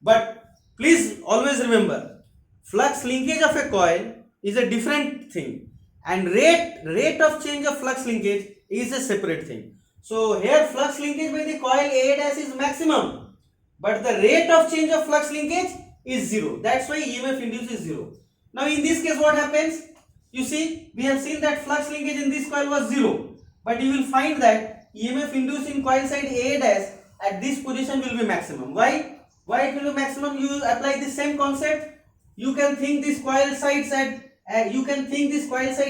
But please always remember, flux linkage of a coil is a different thing, and rate of change of flux linkage is a separate thing. So here flux linkage by the coil A dash is maximum, but the rate of change of flux linkage is 0. That's why EMF induced is 0. Now in this case, what happens? You see, we have seen that flux linkage in this coil was 0, but you will find that EMF induced in coil side A dash at this position will be maximum. Why? Why it will be maximum? You will apply the same concept. You can think this coil side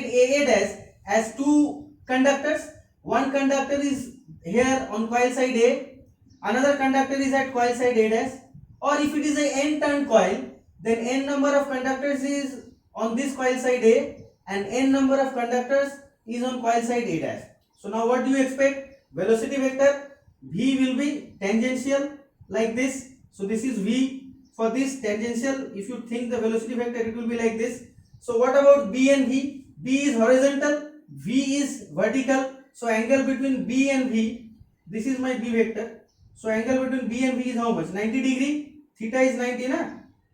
AA dash as two conductors. One conductor is here on coil side A, another conductor is at coil side A dash. Or if it is a n turn coil, then n number of conductors is on this coil side A and n number of conductors is on coil side A dash. So now what do you expect? Velocity vector V will be tangential like this. So this is V for this tangential. If you think the velocity vector, it will be like this. So what about B and V? B is horizontal, V is vertical. So angle between B and V, this is my B vector. So angle between B and V is how much? 90 degree. Theta is 90, na?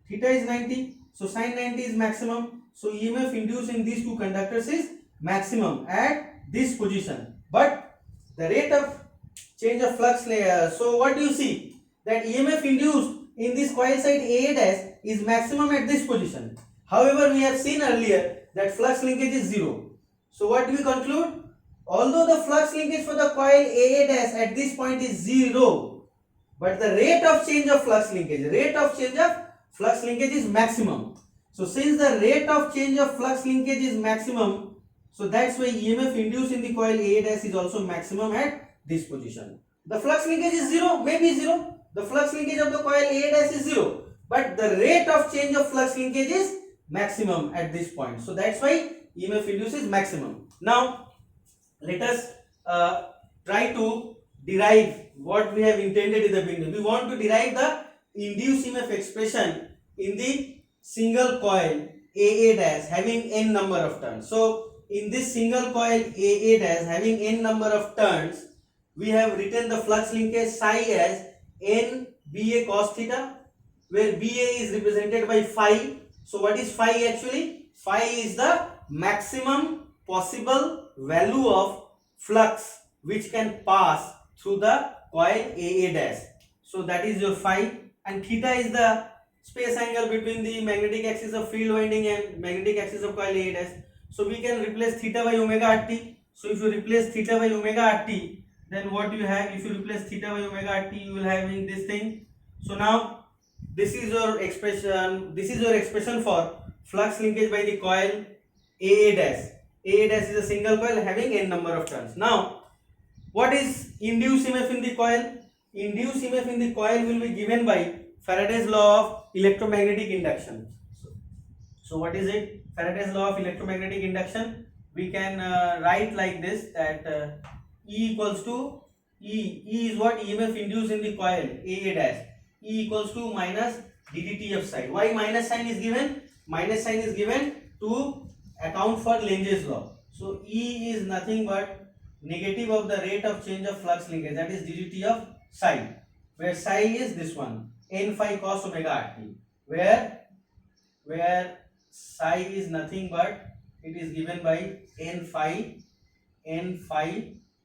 Theta is 90. So sin 90 is maximum. So EMF induced in these two conductors is maximum at this position. But the rate of change of flux layer. So what do you see? That EMF induced in this coil side A dash is maximum at this position. However, we have seen earlier that flux linkage is 0. So what do we conclude? Although the flux linkage for the coil AA dash at this point is 0, but the rate of change of flux linkage is maximum. So since the rate of change of flux linkage is maximum, so that's why EMF induced in the coil AA dash is also maximum at this position. The flux linkage is 0, maybe 0. The flux linkage of the coil AA dash is 0, but the rate of change of flux linkage is maximum at this point. So that's why EMF induced is maximum. Now let us try to derive what we have intended in the beginning. We want to derive the induced EMF expression in the single coil AA dash having n number of turns. So in this single coil AA dash having n number of turns, we have written the flux linkage psi as n BA cos theta, where BA is represented by phi. So what is phi actually? Phi is the maximum possible value of flux which can pass through the coil AA dash. So that is your phi, and theta is the space angle between the magnetic axis of field winding and magnetic axis of coil AA dash. So we can replace theta by omega RT. So if you replace theta by omega RT, then what you have, if you replace theta by omega RT, you will have in this thing. So now this is your expression for flux linkage by the coil AA dash. AA dash is a single coil having n number of turns. Now what is induced EMF in the coil? Induced EMF in the coil will be given by Faraday's law of electromagnetic induction. So what is it? Faraday's law of electromagnetic induction. We can write like this, that E equals to E is what? EMF induced in the coil AA dash. E equals to minus ddt of psi. Why minus sign is given? Minus sign is given to account for Lenge's law. So E is nothing but negative of the rate of change of flux linkage, that is ddt of psi, where psi is this one, n phi cos omega RT, where psi is nothing but it is given by n phi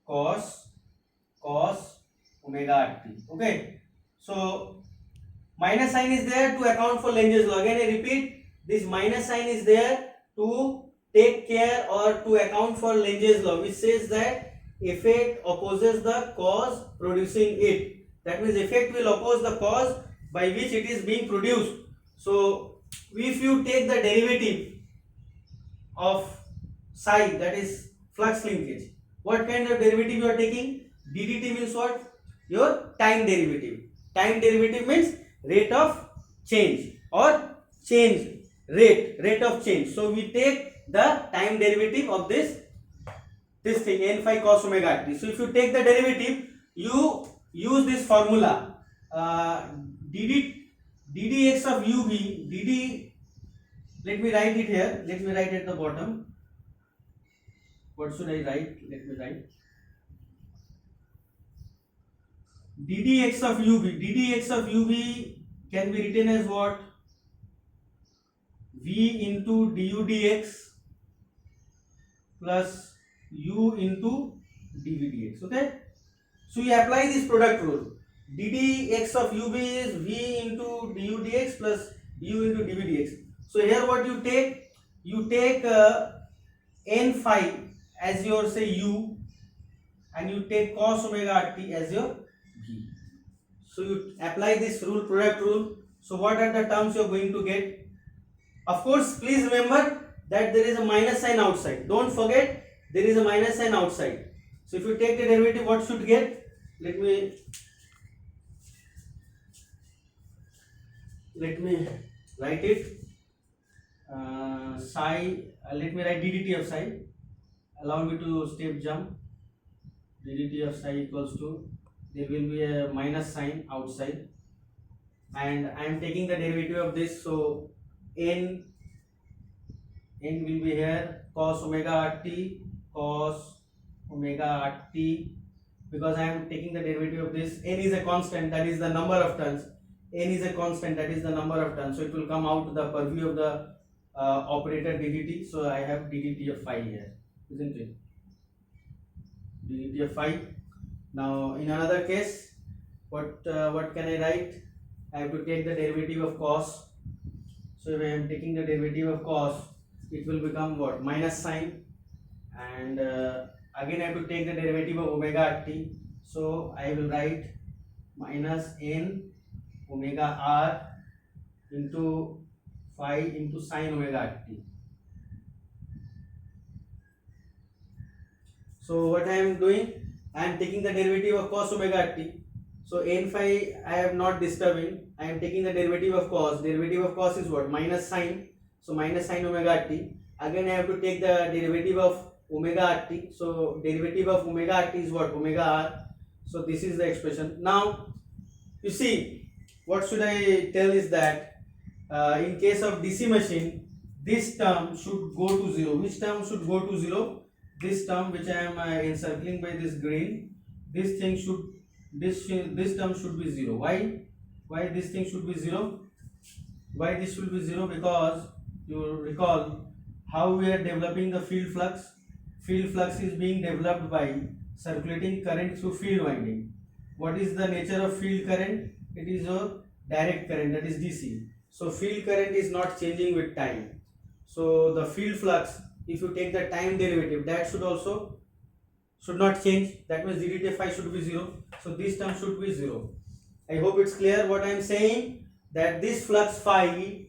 cos omega RT. Okay, so minus sign is there to account for Lenge's law. Again I repeat, this minus sign is there to take care or to account for Lenge's law, which says that effect opposes the cause producing it. That means effect will oppose the cause by which it is being produced. So if you take the derivative of psi, that is flux linkage, what kind of derivative you are taking? ddt means what? Your time derivative. Time derivative means rate of change or change rate of change. So we take the time derivative of this thing, n phi cos omega t. So if you take the derivative, you use this formula, ddx of ub, let me write it here, let me write at the bottom. What should I write? Let me write ddx of ub can be written as what? V into du dx plus u into dv dx. Okay, so you apply this product rule. ddx of ub is v into du dx plus u into dv dx. So here what you take? You take n phi as your say u, and you take cos omega t as your v. So you apply this rule, product rule. So what are the terms you are going to get? Of course, please remember that there is a minus sign outside. Don't forget, there is a minus sign outside. So if you take the derivative, what should get? Let me write it. Psi. Let me write ddt of psi. Allow me to step jump. ddt of psi equals to, there will be a minus sign outside, and I am taking the derivative of this. So n will be here cos omega rt, because I am taking the derivative of this. N is a constant, that is the number of turns. N is a constant, that is the number of turns. So it will come out the purview of the operator ddt. So I have ddt of phi here, isn't it? ddt of phi. Now in another case, what can I write? I have to take the derivative of cos. So if I am taking the derivative of cos, it will become what? Minus sign. and again I have to take the derivative of omega t. So I will write minus n omega r into phi into sine omega t. So what I am doing, I am taking the derivative of cos omega t. So n phi I am not disturbing, I am taking the derivative of cos. Derivative of cos is what? Minus sine. So minus sine omega t. Again I have to take the derivative of omega t. So derivative of omega t is what? Omega r. So this is the expression. Now you see, what should I tell is that in case of DC machine, this term should go to 0. Which term should go to 0? This term which I am encircling by this green, this thing should, this term should be 0. Why this thing should be 0? Why this should be 0? Because you recall how we are developing the field flux. Field flux is being developed by circulating current through field winding. What is the nature of field current? It is a direct current, that is DC. So field current is not changing with time. So the field flux, if you take the time derivative, that should not change. That means ddt phi should be 0. So this term should be 0. I hope it's clear what I am saying, that this flux phi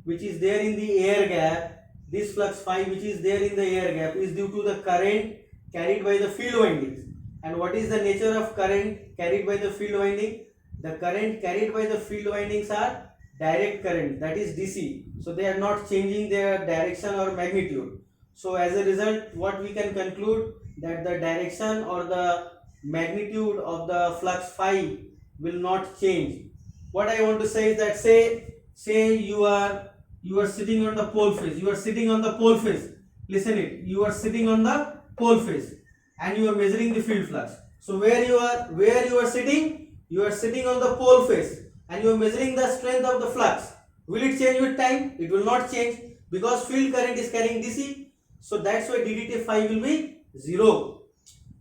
which is there in the air gap, this flux phi which is there in the air gap is due to the current carried by the field windings. And what is the nature of current carried by the field winding? The current carried by the field windings are direct current, that is DC. So they are not changing their direction or magnitude. So as a result, what we can conclude, that the direction or the magnitude of the flux phi will not change. What I want to say is that say you are sitting on the pole face. You are sitting on the pole face. Listen it. You are sitting on the pole face and you are measuring the field flux. So where you are sitting, you are sitting on the pole face and you are measuring the strength of the flux. Will it change with time? It will not change because field current is carrying DC. So that's why ddt phi will be 0.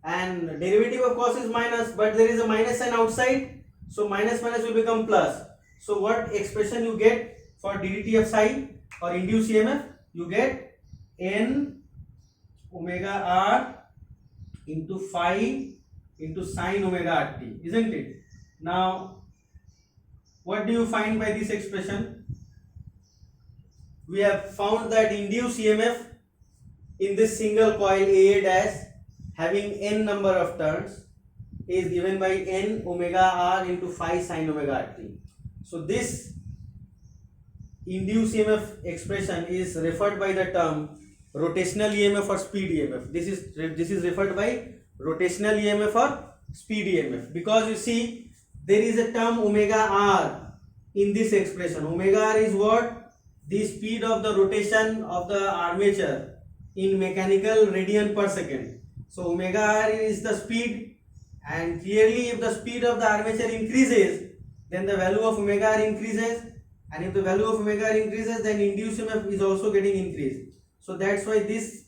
And derivative of cos is minus, but there is a minus sign outside. So minus minus will become plus. So what expression you get for ddt of psi or induced EMF? You get n omega r into phi into sine omega t, isn't it? Now what do you find by this expression? We have found that induced EMF in this single coil AA dash having n number of turns is given by n omega r into phi sine omega t. So this induced EMF expression is referred by the term rotational EMF or speed EMF. This is referred by rotational EMF or speed EMF, because you see there is a term omega r in this expression. Omega r is what? The speed of the rotation of the armature in mechanical radian per second. So omega r is the speed, and clearly if the speed of the armature increases, then the value of omega r increases, and if the value of omega r increases, then induced EMF is also getting increased. So that's why this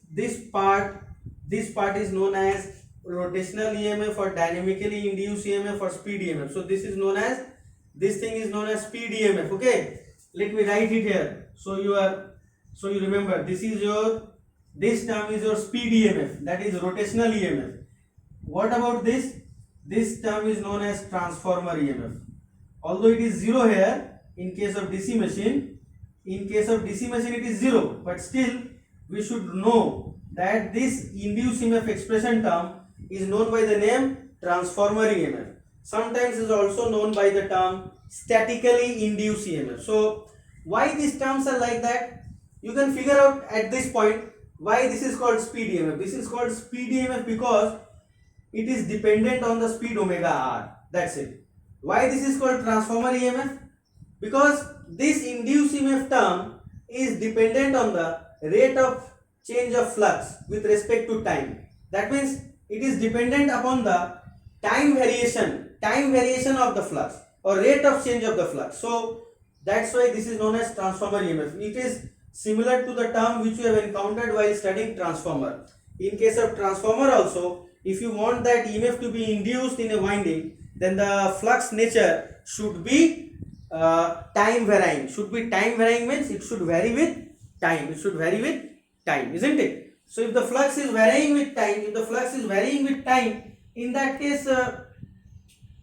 part is known as rotational EMF or dynamically induced EMF or speed EMF. So this thing is known as speed EMF. Okay, let me write it here. So you remember, this term is your speed EMF, that is rotational EMF. What about this? This term is known as transformer EMF. Although it is 0 here in case of DC machine, it is 0, but still we should know that this induced EMF expression term is known by the name transformer EMF. Sometimes is also known by the term statically induced EMF. So why these terms are like that? You can figure out at this point why this is called speed EMF. This is called speed EMF because it is dependent on the speed omega r. That's it. Why this is called transformer EMF? Because this induced EMF term is dependent on the rate of change of flux with respect to time. That means it is dependent upon the time variation of the flux or rate of change of the flux. So that's why this is known as transformer EMF. It is similar to the term which we have encountered while studying transformer. In case of transformer also, if you want that EMF to be induced in a winding, then the flux nature should be time varying. Should be time varying means it should vary with time. Isn't it? So if the flux is varying with time, in that case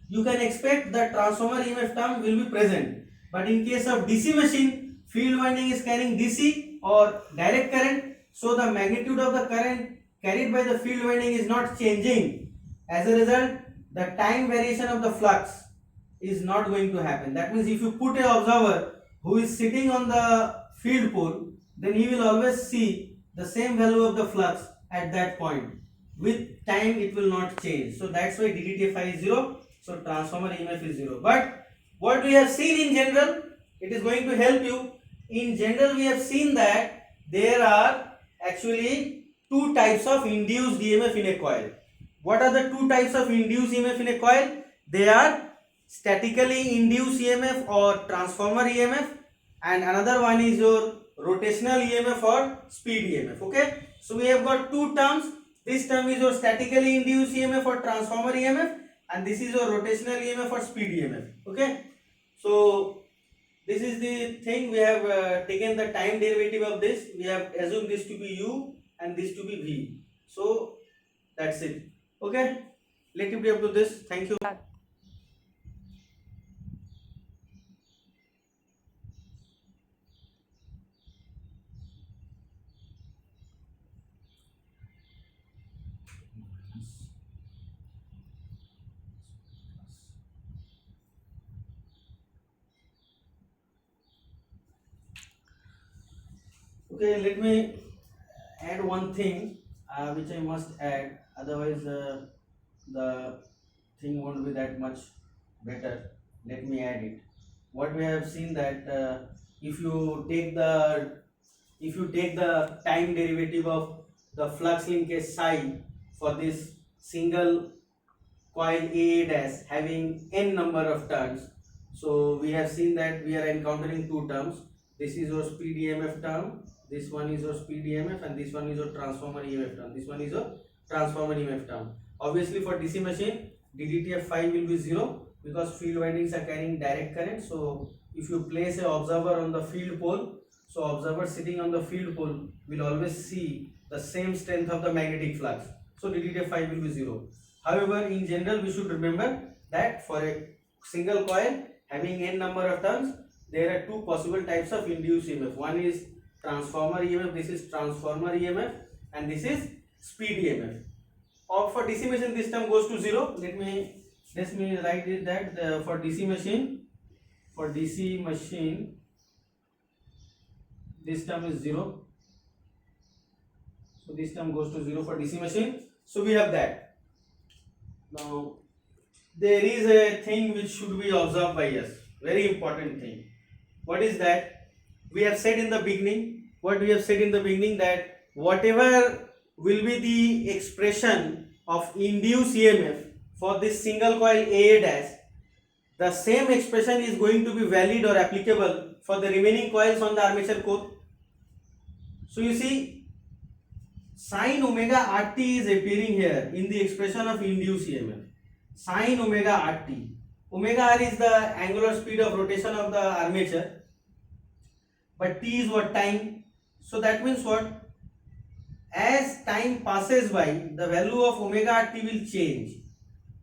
you can expect the transformer EMF term will be present. But in case of DC machine, field winding is carrying DC or direct current, so the magnitude of the current carried by the field winding is not changing. As a result, the time variation of the flux is not going to happen. That means if you put a observer who is sitting on the field pole, then he will always see the same value of the flux at that point. With time it will not change. So that's why DDTFI is 0. So transformer EMF is 0. But what we have seen in general, it is going to help you. In general, we have seen that there are actually two types of induced EMF in a coil. What are the two types of induced EMF in a coil? They are statically induced EMF or transformer EMF, and another one is your rotational EMF or speed EMF. Okay, so we have got two terms. This term is your statically induced EMF or transformer EMF, and this is your rotational EMF or speed EMF. Okay, so this is the thing. We have taken the time derivative of this. We have assumed this to be u and this to be v. So that's it. Okay, let it be up to this. Thank you. Okay, let me add one thing which I must add, otherwise the thing won't be that much better. Let me add it. What we have seen that if you take the time derivative of the flux linkage psi for this single coil A dash having n number of turns, so we have seen that we are encountering two terms. This is your speed EMF term, this one is your speed EMF, and this one is your transformer EMF term. This one is your transformer EMF term. Obviously for DC machine, DDTF5 will be 0 because field windings are carrying direct current. So if you place a observer on the field pole, so observer sitting on the field pole will always see the same strength of the magnetic flux. So DDTF5 will be 0. However, in general, we should remember that for a single coil having n number of turns, there are two possible types of induced EMF. One is transformer EMF, this is transformer EMF, and this is speed EMF. Or for DC machine, this term goes to 0. Let me write it that for DC machine, this term is 0. So this term goes to 0 for DC machine. So we have that. Now there is a thing which should be observed by us. Very important thing. What is that? We have said in the beginning. That whatever will be the expression of induced EMF for this single coil A dash, the same expression is going to be valid or applicable for the remaining coils on the armature core. So you see, sin omega RT is appearing here in the expression of induced EMF. Sin omega RT. Omega R is the angular speed of rotation of the armature, but T is what? Time. So that means what? As time passes by, the value of omega RT will change.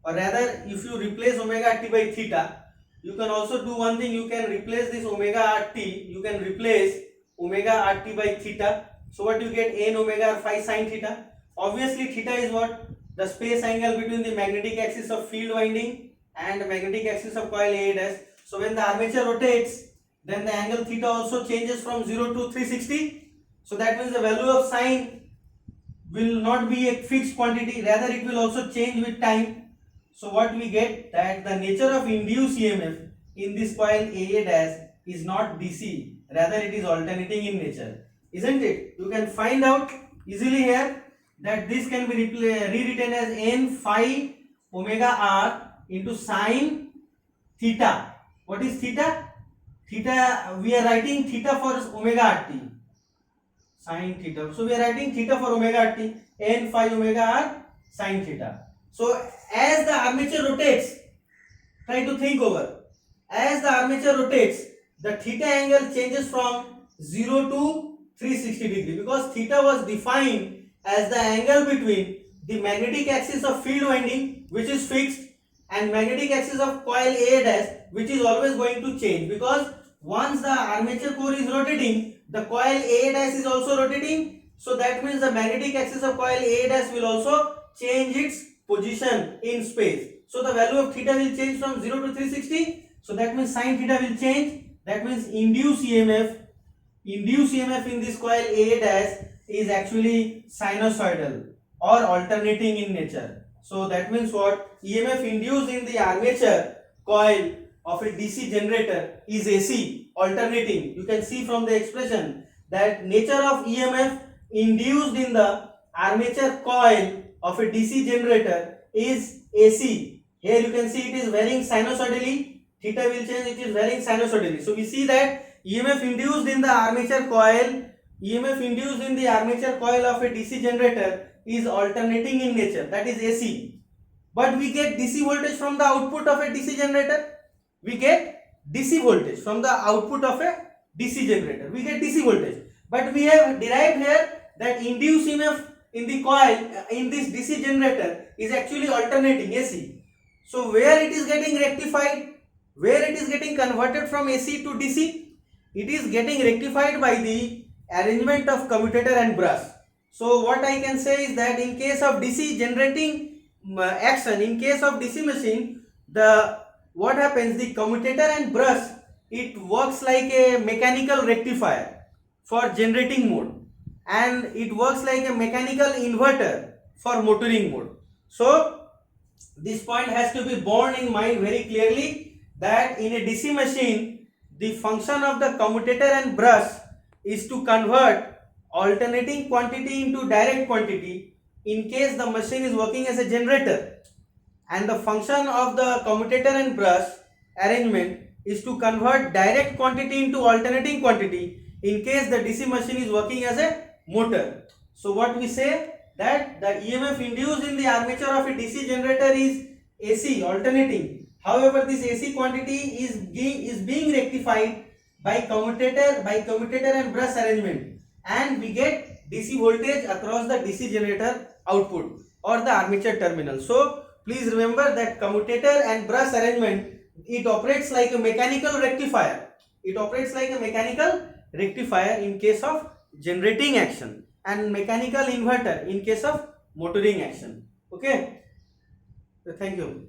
Or rather, if you replace omega RT by theta, you can also do one thing. You can replace this omega RT. You can replace omega RT by theta. So what you get? N omega phi sin theta. Obviously, theta is what? The space angle between the magnetic axis of field winding and the magnetic axis of coil A dash. So when the armature rotates, then the angle theta also changes from 0 to 360. So that means the value of sine will not be a fixed quantity, rather it will also change with time. So what we get, that the nature of induced EMF in this coil A dash is not DC, rather it is alternating in nature, isn't it? You can find out easily here that this can be rewritten as n phi omega r into sine theta. What is theta? Theta, we are writing theta for omega rt, sine theta. So we are writing theta for omega rt, n phi omega r sine theta. So as the armature rotates, try to think over, as the armature rotates, the theta angle changes from 0 to 360 degree, because theta was defined as the angle between the magnetic axis of field winding, which is fixed, and magnetic axis of coil A dash, which is always going to change, because once the armature core is rotating, the coil A dash is also rotating. So that means the magnetic axis of coil A dash will also change its position in space. So the value of theta will change from 0 to 360. So that means sin theta will change. That means induced EMF in this coil A dash is actually sinusoidal or alternating in nature. So that means what? EMF induced in the armature coil of a DC generator is AC, alternating. You can see from the expression that nature of EMF induced in the armature coil of a DC generator is AC. Here you can see it is varying sinusoidally. Theta will change, it is varying sinusoidally. So we see that EMF induced in the armature coil of a DC generator is alternating in nature, that is AC. But we get DC voltage from the output of a DC generator. We get DC voltage from the output of a DC generator. We get DC voltage. But we have derived here that induced EMF in the coil in this DC generator is actually alternating AC. So where it is getting rectified? Where it is getting converted from AC to DC? It is getting rectified by the arrangement of commutator and brush. So what I can say is that in case of DC generating action, in case of DC machine, what happens, the commutator and brush, it works like a mechanical rectifier for generating mode, and it works like a mechanical inverter for motoring mode. So this point has to be borne in mind very clearly, that in a DC machine, the function of the commutator and brush is to convert alternating quantity into direct quantity in case the machine is working as a generator, and the function of the commutator and brush arrangement is to convert direct quantity into alternating quantity in case the DC machine is working as a motor. So what we say, that the EMF induced in the armature of a DC generator is AC, alternating. However, this AC quantity is being rectified by commutator and brush arrangement, and we get DC voltage across the DC generator output or the armature terminal. So please remember that commutator and brush arrangement, it operates like a mechanical rectifier. It operates like a mechanical rectifier in case of generating action, and mechanical inverter in case of motoring action. Okay. So thank you.